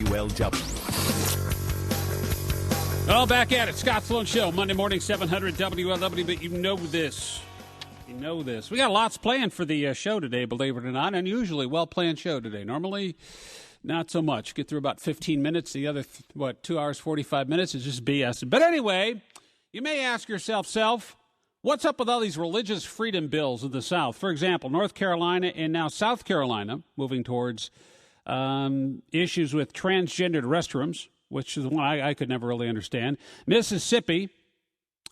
WLW. Well, back at it. Scott Sloan Show, Monday morning, 700 WLW, but you know this. You know this. We got lots planned for the show today, believe it or not. Unusually well-planned show today. Normally, not so much. Get through about 15 minutes. The other, 2 hours, 45 minutes is just BS. But anyway, you may ask yourself, what's up with all these religious freedom bills in the South? For example, North Carolina and now South Carolina moving towards issues with transgendered restrooms, which is one I could never really understand. Mississippi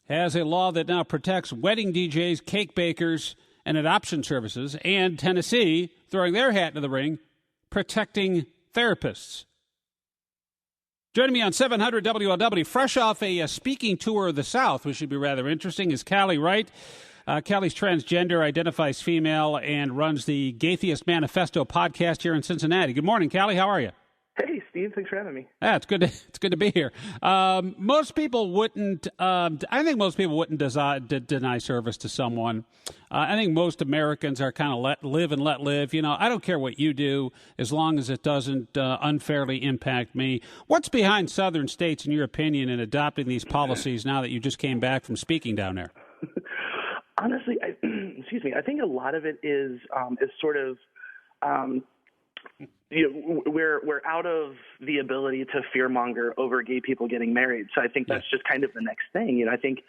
has a law that now protects wedding DJs, cake bakers, and adoption services. And Tennessee, throwing their hat into the ring, protecting therapists. Joining me on 700 WLW, fresh off a speaking tour of the South, which should be rather interesting, is Callie Wright. Callie's transgender, identifies female, and runs the Gaytheist Manifesto podcast here in Cincinnati. Good morning, Callie. How are you? Hey, Steve. Thanks for having me. Yeah, it's good to be here. Most people wouldn't. I think most people wouldn't deny service to someone. I think most Americans are kind of let live and let live. You know, I don't care what you do as long as it doesn't unfairly impact me. What's behind Southern states, in your opinion, in adopting these policies now that you just came back from speaking down there? Honestly, excuse me. I think a lot of it is sort of. We're out of the ability to fearmonger over gay people getting married. So I think that's just kind of the next thing. I think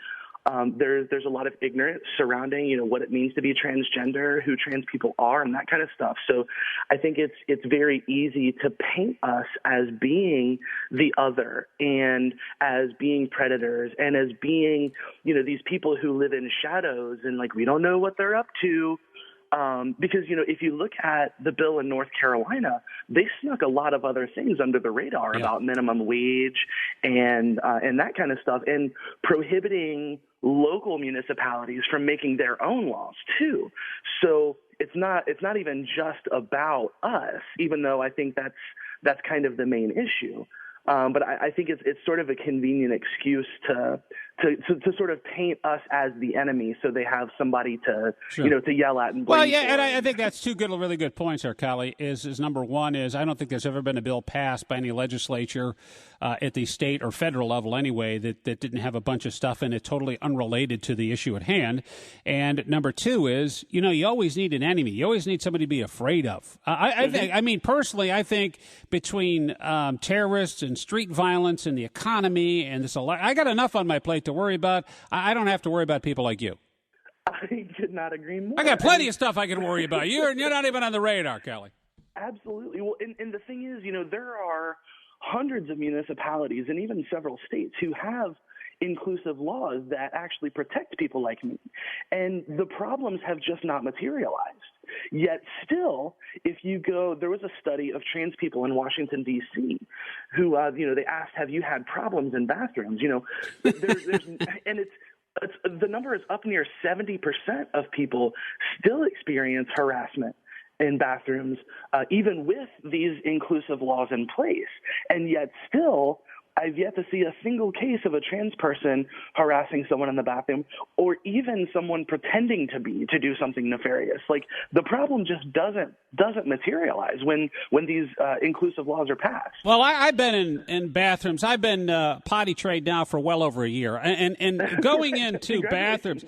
there's a lot of ignorance surrounding, what it means to be transgender, who trans people are, and that kind of stuff. So I think it's very easy to paint us as being the other and as being predators and as being, these people who live in shadows and we don't know what they're up to. Because, if you look at the bill in North Carolina, they snuck a lot of other things under the radar about minimum wage and that kind of stuff, and prohibiting local municipalities from making their own laws too. So it's not even just about us, even though I think that's kind of the main issue. But I think it's sort of a convenient excuse to sort of paint us as the enemy, so they have somebody to to yell at and blame. Well, yeah, and I think that's two really good points there, Callie. Is number one is I don't think there's ever been a bill passed by any legislature at the state or federal level anyway that didn't have a bunch of stuff in it totally unrelated to the issue at hand. And number two is you always need an enemy. You always need somebody to be afraid of. I mean, personally, I think between terrorists and street violence and the economy and this, I got enough on my plate to worry about. I don't have to worry about people like you. I could not agree more. I got plenty of stuff I can worry about. You're not even on the radar, Callie. Absolutely. Well, and the thing is, there are hundreds of municipalities and even several states who have inclusive laws that actually protect people like me. And the problems have just not materialized. Yet still, if you go, there was a study of trans people in Washington, D.C., who, they asked, have you had problems in bathrooms? And it's the number is up near 70% of people still experience harassment in bathrooms, even with these inclusive laws in place. And yet still, I've yet to see a single case of a trans person harassing someone in the bathroom, or even someone pretending to do something nefarious. The problem just doesn't materialize when these inclusive laws are passed. Well, I've been in bathrooms. I've been potty trained now for well over a year, and going into bathrooms.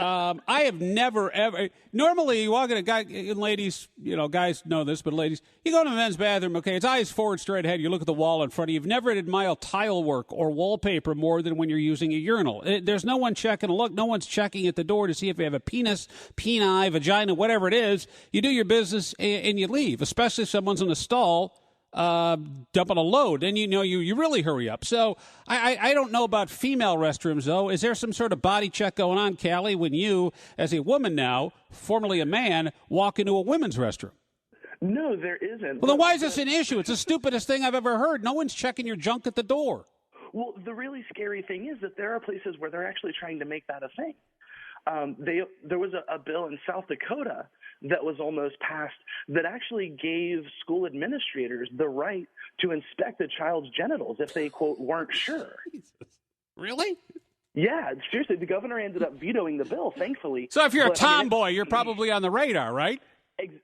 I have never, ever. Normally, you walk in a guy, and ladies, guys know this, but ladies, you go to a men's bathroom, okay, it's eyes forward, straight ahead. You look at the wall in front of you. You've never admired tile work or wallpaper more than when you're using a urinal. There's no one checking a look. No one's checking at the door to see if you have a penis, peni, vagina, whatever it is. You do your business and you leave, especially if someone's in a stall dumping a load, then you really hurry up. So I don't know about female restrooms, though. Is there some sort of body check going on, Callie, when you, as a woman now, formerly a man, walk into a women's restroom? No, there isn't. Well, then why is this an issue? It's the stupidest thing I've ever heard. No one's checking your junk at the door. Well, the really scary thing is that there are places where they're actually trying to make that a thing. There was a bill in South Dakota that was almost passed that actually gave school administrators the right to inspect a child's genitals if they, quote, weren't sure. Jesus. Really? Yeah, seriously, the governor ended up vetoing the bill, thankfully. So if you're a tomboy, you're probably on the radar, right?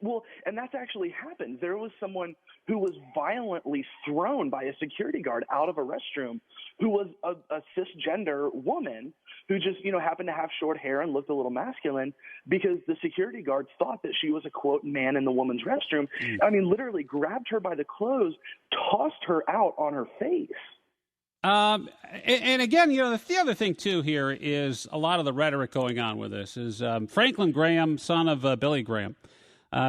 Well, and that's actually happened. There was someone who was violently thrown by a security guard out of a restroom who was a cisgender woman who just, happened to have short hair and looked a little masculine because the security guards thought that she was a, quote, man in the woman's restroom. I mean, literally grabbed her by the clothes, tossed her out on her face. And again, the other thing, too, here is a lot of the rhetoric going on with this is Franklin Graham, son of Billy Graham,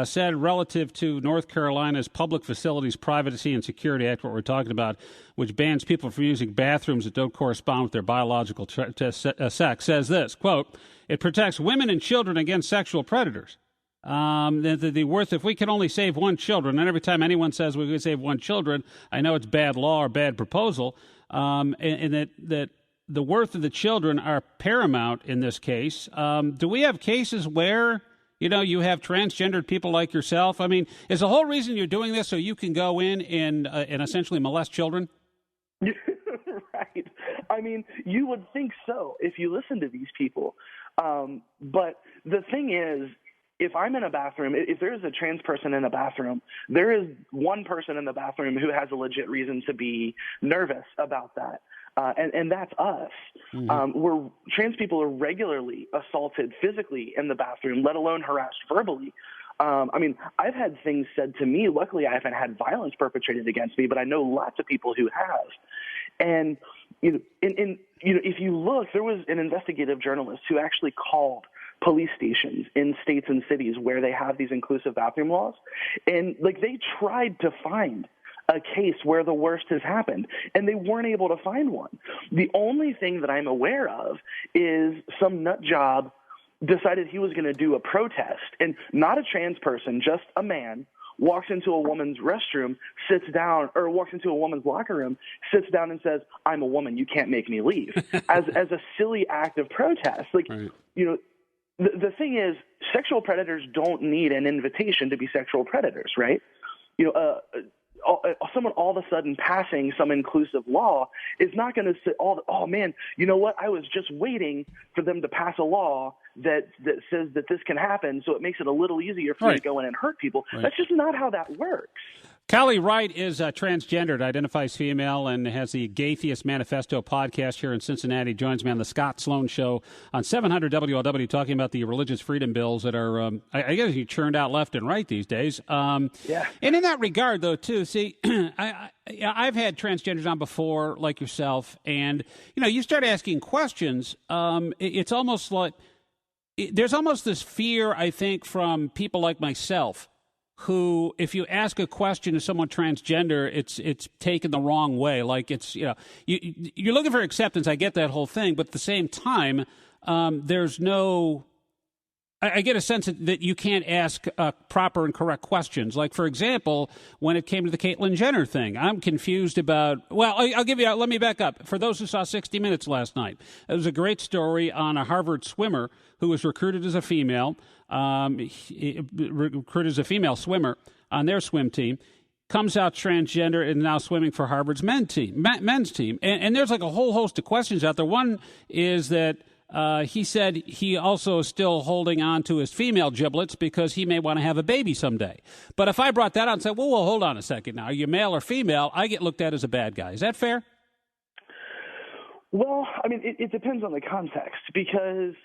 said relative to North Carolina's Public Facilities Privacy and Security Act, what we're talking about, which bans people from using bathrooms that don't correspond with their biological sex, says this, quote, it protects women and children against sexual predators. If we can only save one children, and every time anyone says we can save one children, I know it's bad law or bad proposal, and that the worth of the children are paramount in this case. Do we have cases where you have transgendered people like yourself? I mean, is the whole reason you're doing this so you can go in and essentially molest children? Right. I mean, you would think so if you listen to these people. But the thing is, if I'm in a bathroom, if there's a trans person in a bathroom, there is one person in the bathroom who has a legit reason to be nervous about that. And that's us. Mm-hmm. Trans people are regularly assaulted physically in the bathroom, let alone harassed verbally. I mean, I've had things said to me. Luckily, I haven't had violence perpetrated against me, but I know lots of people who have. And if you look, there was an investigative journalist who actually called police stations in states and cities where they have these inclusive bathroom laws, and they tried to find a case where the worst has happened, and they weren't able to find one. The only thing that I'm aware of is some nut job decided he was going to do a protest, and not a trans person, just a man, walks into a woman's restroom, sits down, or walks into a woman's locker room, sits down and says, I'm a woman, you can't make me leave, as a silly act of protest. Right. The thing is, sexual predators don't need an invitation to be sexual predators, right? Someone all of a sudden passing some inclusive law is not going to say, oh man, you know what? I was just waiting for them to pass a law that says that this can happen, so it makes it a little easier for me to go in and hurt people. Right. That's just not how that works. Callie Wright is transgendered, identifies female, and has the Gaytheist Manifesto podcast here in Cincinnati. Joins me on the Scott Sloan Show on 700 WLW, talking about the religious freedom bills that are, I guess, you churned out left and right these days. Yeah. And in that regard, though, too, see, I've had transgenders on before, like yourself, and you start asking questions. It's almost like there's almost this fear, I think, from people like myself, who, if you ask a question to someone transgender, it's taken the wrong way. Like you're looking for acceptance. I get that whole thing, but at the same time, there's no. I get a sense that you can't ask proper and correct questions. Like, for example, when it came to the Caitlyn Jenner thing, I'm confused about. Well, I'll give you. Let me back up. For those who saw 60 Minutes last night, it was a great story on a Harvard swimmer who was recruited as a female. Recruited as a female swimmer on their swim team, comes out transgender and now swimming for Harvard's men's team. And there's like a whole host of questions out there. One is that he said he also is still holding on to his female giblets because he may want to have a baby someday. But if I brought that out and said, well, hold on a second now, are you male or female? I get looked at as a bad guy. Is that fair? Well, I mean, it depends on the context, because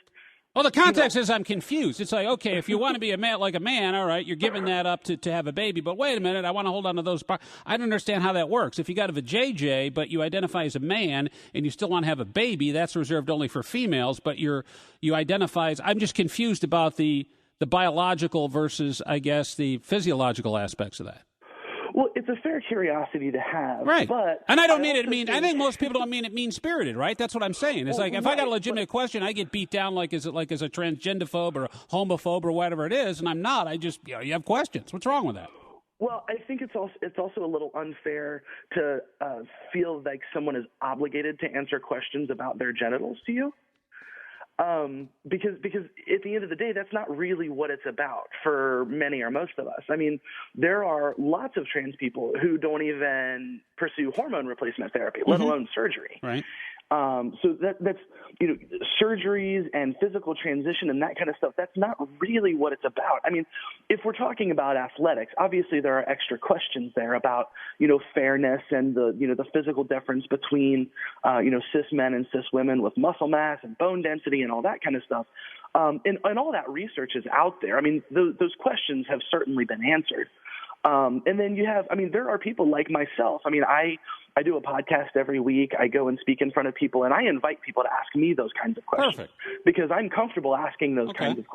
well, the context is I'm confused. It's like, okay, if you want to be a man like a man, all right, you're giving that up to have a baby. But wait a minute, I want to hold on to those parts. I don't understand how that works. If you got a JJ, but you identify as a man and you still want to have a baby, that's reserved only for females. But you identify as. I'm just confused about the biological versus, I guess, the physiological aspects of that. Well, it's a fair curiosity to have, right? But and I don't mean it mean. I think most people don't mean it mean-spirited, right? That's what I'm saying. It's like if I got a legitimate question, I get beat down like as a transgenderphobe or a homophobe or whatever it is, and I'm not. I just you have questions. What's wrong with that? Well, I think it's also a little unfair to feel like someone is obligated to answer questions about their genitals to you. Because at the end of the day, that's not really what it's about for many or most of us. I mean, there are lots of trans people who don't even pursue hormone replacement therapy, let alone surgery. Right. So that's, surgeries and physical transition and that kind of stuff, that's not really what it's about. I mean, if we're talking about athletics, obviously there are extra questions there about, fairness and the physical difference between, cis men and cis women with muscle mass and bone density and all that kind of stuff. And all that research is out there. I mean, those questions have certainly been answered. And then there are people like myself. I mean, I do a podcast every week. I go and speak in front of people, and I invite people to ask me those kinds of questions. Perfect. Because I'm comfortable asking those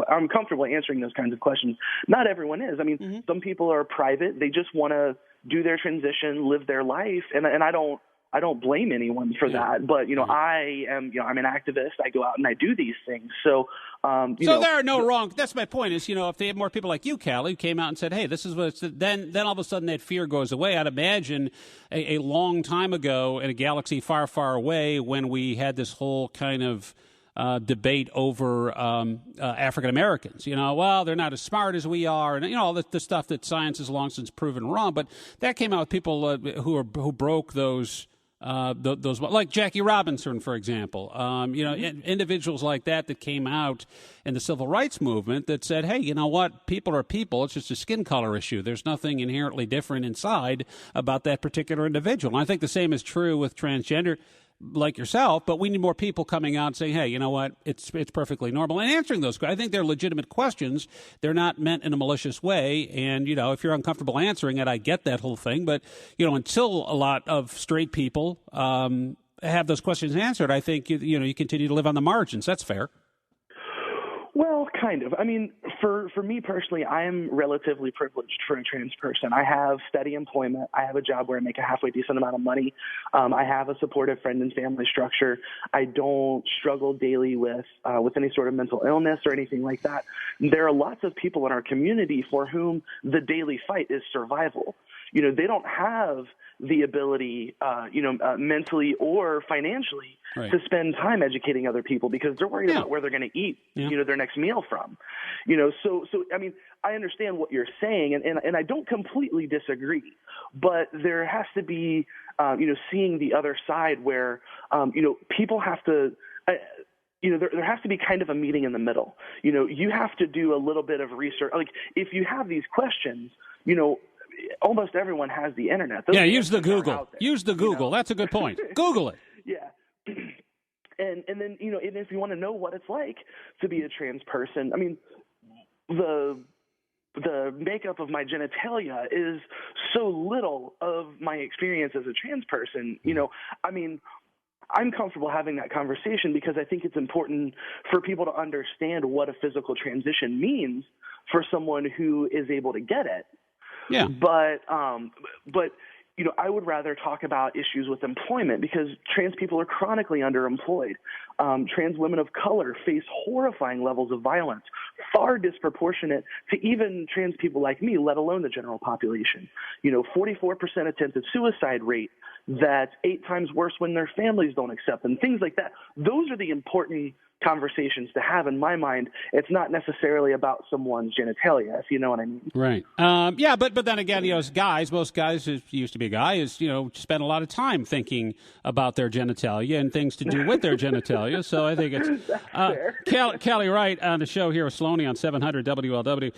I'm comfortable answering those kinds of questions. Not everyone is. I mean, some people are private. They just want to do their transition, live their life, and I don't blame anyone for that. But, I'm an activist. I go out and I do these things. So, there are no wrong. That's my point is, if they had more people like you, Callie, who came out and said, hey, this is what it's, then all of a sudden that fear goes away. I'd imagine a long time ago in a galaxy far, far away when we had this whole kind of debate over African Americans. Well, they're not as smart as we are, and all the stuff that science has long since proven wrong. But that came out with people who broke those like Jackie Robinson, for example. Individuals like that came out in the civil rights movement that said, hey, you know what? People are people. It's just a skin color issue. There's nothing inherently different inside about that particular individual. And I think the same is true with transgender, like yourself, but we need more people coming out and saying, hey, you know what, it's perfectly normal, and answering those. I think they're legitimate questions. They're not meant in a malicious way, and, if you're uncomfortable answering it, I get that whole thing, but, until a lot of straight people have those questions answered, I think, you continue to live on the margins. That's fair. Well, kind of. I mean, for me personally, I am relatively privileged for a trans person. I have steady employment. I have a job where I make a halfway decent amount of money. I have a supportive friend and family structure. I don't struggle daily with any sort of mental illness or anything like that. There are lots of people in our community for whom the daily fight is survival. They don't have the ability, mentally or financially to spend time educating other people because they're worried about where they're going to eat, their next meal from. So I mean, I understand what you're saying, and I don't completely disagree, but there has to be, seeing the other side where, people have to. There has to be kind of a meeting in the middle. You have to do a little bit of research. Like if you have these questions, almost everyone has the internet. Use the Google. Use the Google. That's a good point. Google it. Yeah. And then, and if you want to know what it's like to be a trans person, I mean, the makeup of my genitalia is so little of my experience as a trans person. I mean, I'm comfortable having that conversation because I think it's important for people to understand what a physical transition means for someone who is able to get it. Yeah. But I would rather talk about issues with employment because trans people are chronically underemployed. Trans women of color face horrifying levels of violence, far disproportionate to even trans people like me, let alone the general population. 44% attempted suicide rate, that's 8 times worse when their families don't accept them, things like that. Those are the important conversations to have in my mind. It's not necessarily about someone's genitalia, if you know what I mean. Right. But then again, as guys, most guys who used to be a guy spend a lot of time thinking about their genitalia and things to do with their genitalia. So I think it's Callie Wright on the show here with Sloan on 700 WLW.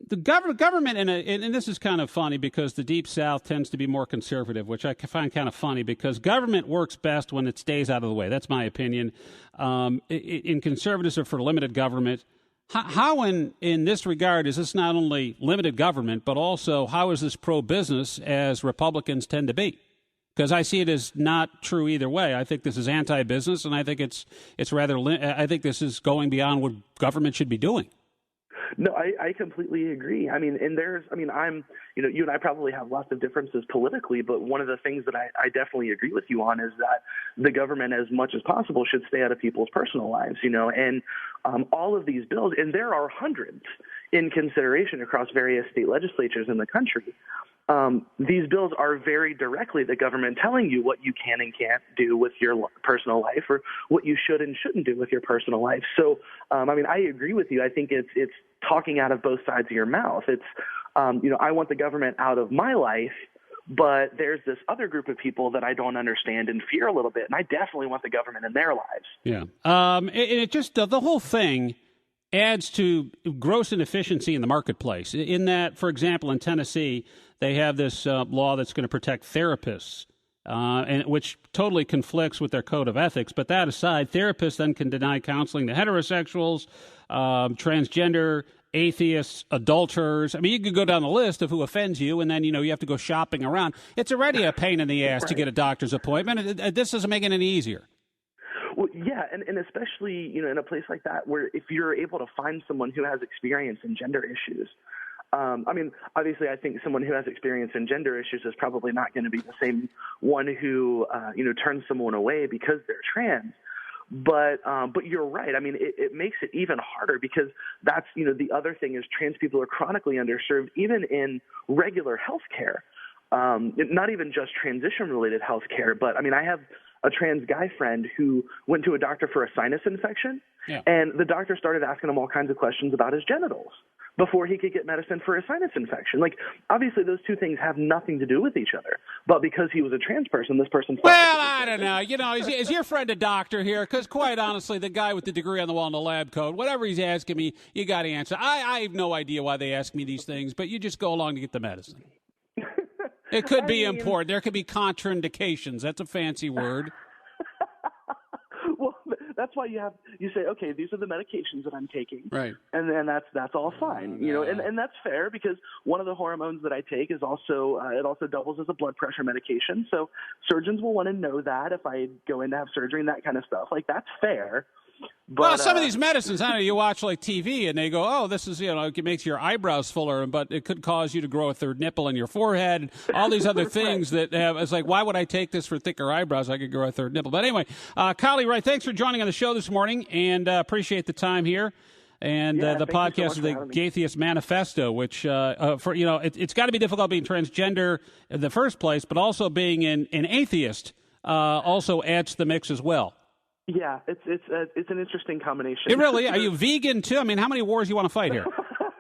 The government, and this is kind of funny because the Deep South tends to be more conservative, which I find kind of funny because government works best when it stays out of the way. That's my opinion. In conservatives are for limited government. How in this regard is this not only limited government, but also how is this pro-business as Republicans tend to be? Because I see it as not true either way. I think this is anti-business, and I think it's rather. I think this is going beyond what government should be doing. No, I completely agree. I mean, you and I probably have lots of differences politically, but one of the things that I definitely agree with you on is that the government, as much as possible, should stay out of people's personal lives, and all of these bills, and there are hundreds in consideration across various state legislatures in the country. These bills are very directly the government telling you what you can and can't do with your personal life or what you should and shouldn't do with your personal life. So, I agree with you. I think it's talking out of both sides of your mouth. It's, I want the government out of my life, But there's this other group of people that I don't understand and fear a little bit, and I definitely want the government in their lives. Yeah. It just, the whole thing adds to gross inefficiency in the marketplace. In that, for example, in Tennessee, they have this law that's going to protect therapists, and which totally conflicts with their code of ethics. But that aside, therapists then can deny counseling to heterosexuals, transgender, atheists, adulterers. I mean, you could go down the list of who offends you, and then, you have to go shopping around. It's already a pain in the ass to get a doctor's appointment. This doesn't make it any easier. Well, yeah, and especially, in a place like that where if you're able to find someone who has experience in gender issues, obviously I think someone who has experience in gender issues is probably not going to be the same one who, turns someone away because they're trans. But you're right. I mean, it makes it even harder because that's, the other thing is trans people are chronically underserved, even in regular health care, not even just transition-related health care. But, I have a trans guy friend who went to a doctor for a sinus infection, and the doctor started asking him all kinds of questions about his genitals before he could get medicine for a sinus infection. Like, obviously those two things have nothing to do with each other. But because he was a trans person, this person felt I don't know. Is your friend a doctor here? Because quite honestly, the guy with the degree on the wall in the lab coat, whatever he's asking me, you got to answer. I have no idea why they ask me these things, but you just go along to get the medicine. It could be important. There could be contraindications. That's a fancy word. Well, that's why you say, okay, these are the medications that I'm taking, right? And then that's all fine, and that's fair because one of the hormones that I take is also it also doubles as a blood pressure medication. So surgeons will want to know that if I go in to have surgery and that kind of stuff. Like, that's fair. But, some of these medicines, I know you watch like TV and they go, oh, this is, it makes your eyebrows fuller, but it could cause you to grow a third nipple in your forehead, and all these other things that have, it's like, why would I take this for thicker eyebrows? I could grow a third nipple. But anyway, Callie Wright, thanks for joining on the show this morning, and appreciate the time here. And the podcast is the Gaytheist Manifesto, which, it's got to be difficult being transgender in the first place, but also being an atheist also adds to the mix as well. Yeah, it's an interesting combination. It really? Are you vegan too? I mean, how many wars do you want to fight here?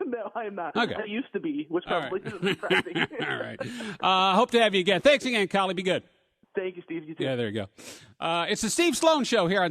No, I'm not. Okay. I used to be, which probably isn't surprising. All right. Hope to have you again. Thanks again, Callie. Be good. Thank you, Steve. You too. Yeah, there you go. It's the Steve Sloan Show here on